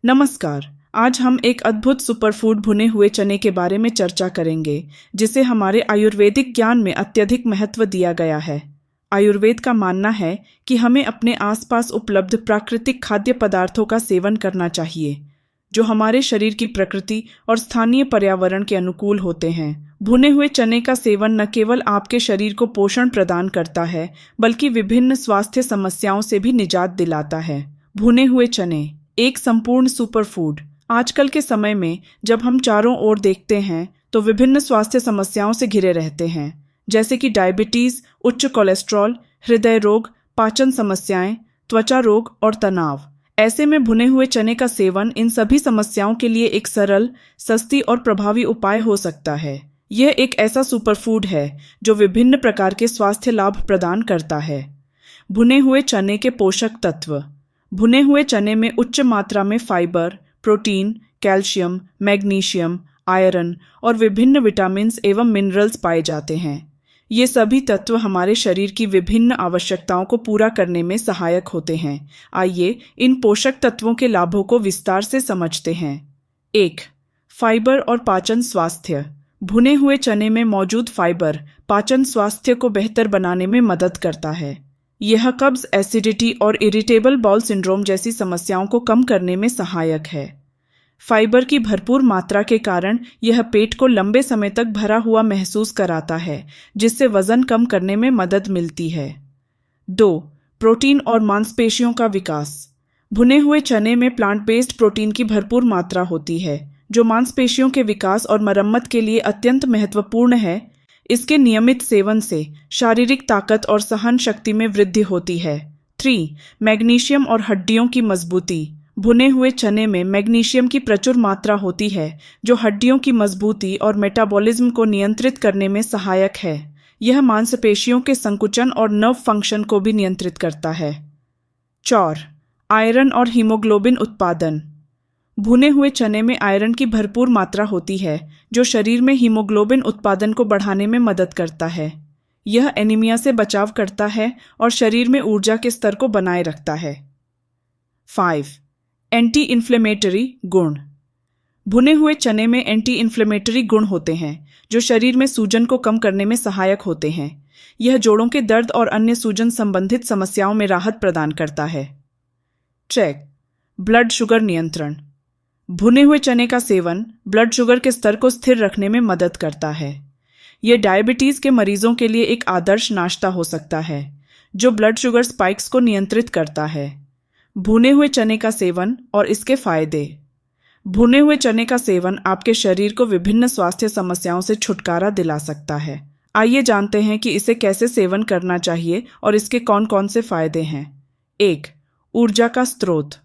नमस्कार। आज हम एक अद्भुत सुपरफूड भुने हुए चने के बारे में चर्चा करेंगे, जिसे हमारे आयुर्वेदिक ज्ञान में अत्यधिक महत्व दिया गया है। आयुर्वेद का मानना है कि हमें अपने आसपास उपलब्ध प्राकृतिक खाद्य पदार्थों का सेवन करना चाहिए, जो हमारे शरीर की प्रकृति और स्थानीय पर्यावरण के अनुकूल होते हैं। भुने हुए चने का सेवन न केवल आपके शरीर को पोषण प्रदान करता है, बल्कि विभिन्न स्वास्थ्य समस्याओं से भी निजात दिलाता है। भुने हुए चने एक संपूर्ण सुपरफूड। आजकल के समय में जब हम चारों ओर देखते हैं तो विभिन्न स्वास्थ्य समस्याओं से घिरे रहते हैं, जैसे कि डायबिटीज, उच्च कोलेस्ट्रॉल, हृदय रोग, पाचन समस्याएं, त्वचा रोग और तनाव। ऐसे में भुने हुए चने का सेवन इन सभी समस्याओं के लिए एक सरल, सस्ती और प्रभावी उपाय हो सकता है। यह एक ऐसा सुपरफूड है जो विभिन्न प्रकार के स्वास्थ्य लाभ प्रदान करता है। भुने हुए चने के पोषक तत्व। भुने हुए चने में उच्च मात्रा में fibre, protein, calcium, magnesium, iron और विभिन्न विटामिन्स एवं मिनरल्स पाए जाते हैं। ये सभी तत्व हमारे शरीर की विभिन्न आवश्यकताओं को पूरा करने में सहायक होते हैं। आइए इन पोषक तत्वों के लाभों को विस्तार से समझते हैं। 1. फाइबर और पाचन स्वास्थ्य। भुने हुए चने में मौजूद फाइबर पाचन स्वास्थ्य को बेहतर बनाने में मदद करता है। यह कब्ज, एसिडिटी और इरिटेबल बाउल सिंड्रोम जैसी समस्याओं को कम करने में सहायक है। फाइबर की भरपूर मात्रा के कारण यह पेट को लंबे समय तक भरा हुआ महसूस कराता है, जिससे वजन कम करने में मदद मिलती है। 2. प्रोटीन और मांसपेशियों का विकास। भुने हुए चने में प्लांट बेस्ड प्रोटीन की भरपूर मात्रा होती है, जो मांसपेशियों के विकास और मरम्मत के लिए अत्यंत महत्वपूर्ण है। इसके नियमित सेवन से शारीरिक ताकत और सहन शक्ति में वृद्धि होती है। 3. मैग्नीशियम और हड्डियों की मजबूती। भुने हुए चने में मैग्नीशियम की प्रचुर मात्रा होती है, जो हड्डियों की मजबूती और मेटाबॉलिज्म को नियंत्रित करने में सहायक है। यह मांसपेशियों के संकुचन और नर्व फंक्शन को भी नियंत्रित करता है। 4. आयरन और हीमोग्लोबिन उत्पादन। भुने हुए चने में आयरन की भरपूर मात्रा होती है, जो शरीर में हीमोग्लोबिन उत्पादन को बढ़ाने में मदद करता है। यह एनीमिया से बचाव करता है और शरीर में ऊर्जा के स्तर को बनाए रखता है। 5. एंटी इन्फ्लेमेटरी गुण। भुने हुए चने में एंटी इन्फ्लेमेटरी गुण होते हैं, जो शरीर में सूजन को कम करने में सहायक होते हैं। यह जोड़ों के दर्द और अन्य सूजन संबंधित समस्याओं में राहत प्रदान करता है। चेक ब्लड शुगर नियंत्रण। भुने हुए चने का सेवन ब्लड शुगर के स्तर को स्थिर रखने में मदद करता है। यह डायबिटीज के मरीजों के लिए एक आदर्श नाश्ता हो सकता है, जो ब्लड शुगर स्पाइक्स को नियंत्रित करता है। भुने हुए चने का सेवन और इसके फायदे। भुने हुए चने का सेवन आपके शरीर को विभिन्न स्वास्थ्य समस्याओं से छुटकारा दिला सकता है। आइए जानते हैं कि इसे कैसे सेवन करना चाहिए और इसके कौन कौन से फायदे हैं। 1. ऊर्जा का स्रोत।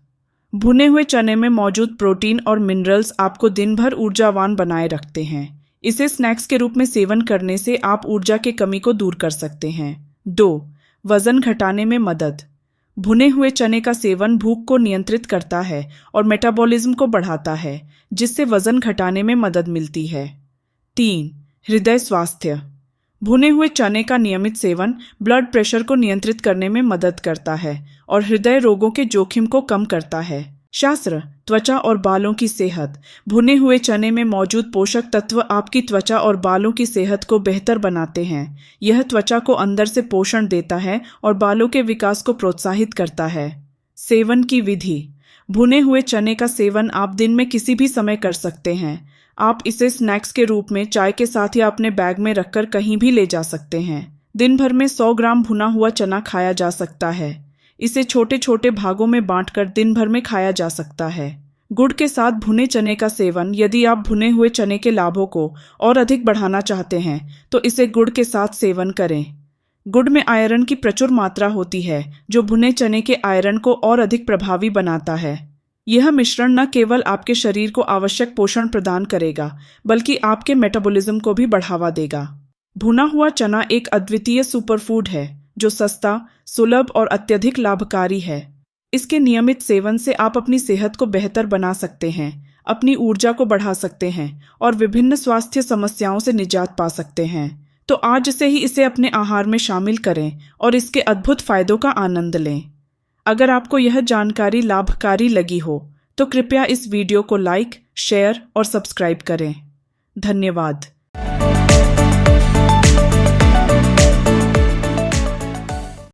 भुने हुए चने में मौजूद प्रोटीन और मिनरल्स आपको दिन भर ऊर्जावान बनाए रखते हैं। इसे स्नैक्स के रूप में सेवन करने से आप ऊर्जा की कमी को दूर कर सकते हैं। 2. वजन घटाने में मदद। भुने हुए चने का सेवन भूख को नियंत्रित करता है और मेटाबॉलिज्म को बढ़ाता है, जिससे वजन घटाने में मदद मिलती है। 3. हृदय स्वास्थ्य। भुने हुए चने का नियमित सेवन ब्लड प्रेशर को नियंत्रित करने में मदद करता है और हृदय रोगों के जोखिम को कम करता है। शास्त्र त्वचा और बालों की सेहत। भुने हुए चने में मौजूद पोषक तत्व आपकी त्वचा और बालों की सेहत को बेहतर बनाते हैं। यह त्वचा को अंदर से पोषण देता है और बालों के विकास को प्रोत्साहित करता है। सेवन की विधि। भुने हुए चने का सेवन आप दिन में किसी भी समय कर सकते हैं। आप इसे स्नैक्स के रूप में चाय के साथ या अपने बैग में रखकर कहीं भी ले जा सकते हैं। दिन भर में 100 ग्राम भुना हुआ चना खाया जा सकता है। इसे छोटे छोटे भागों में बांटकर दिन भर में खाया जा सकता है। गुड़ के साथ भुने चने का सेवन। यदि आप भुने हुए चने के लाभों को और अधिक बढ़ाना चाहते हैं, तो इसे गुड़ के साथ सेवन करें। गुड़ में आयरन की प्रचुर मात्रा होती है, जो भुने चने के आयरन को और अधिक प्रभावी बनाता है। यह मिश्रण न केवल आपके शरीर को आवश्यक पोषण प्रदान करेगा, बल्कि आपके मेटाबॉलिज्म को भी बढ़ावा देगा। भुना हुआ चना एक अद्वितीय सुपरफूड है, जो सस्ता, सुलभ और अत्यधिक लाभकारी है। इसके नियमित सेवन से आप अपनी सेहत को बेहतर बना सकते हैं, अपनी ऊर्जा को बढ़ा सकते हैं और विभिन्न स्वास्थ्य समस्याओं से निजात पा सकते हैं। तो आज से ही इसे अपने आहार में शामिल करें और इसके अद्भुत फायदों का आनंद लें। अगर आपको यह जानकारी लाभकारी लगी हो तो कृपया इस वीडियो को लाइक, शेयर और सब्सक्राइब करें। धन्यवाद।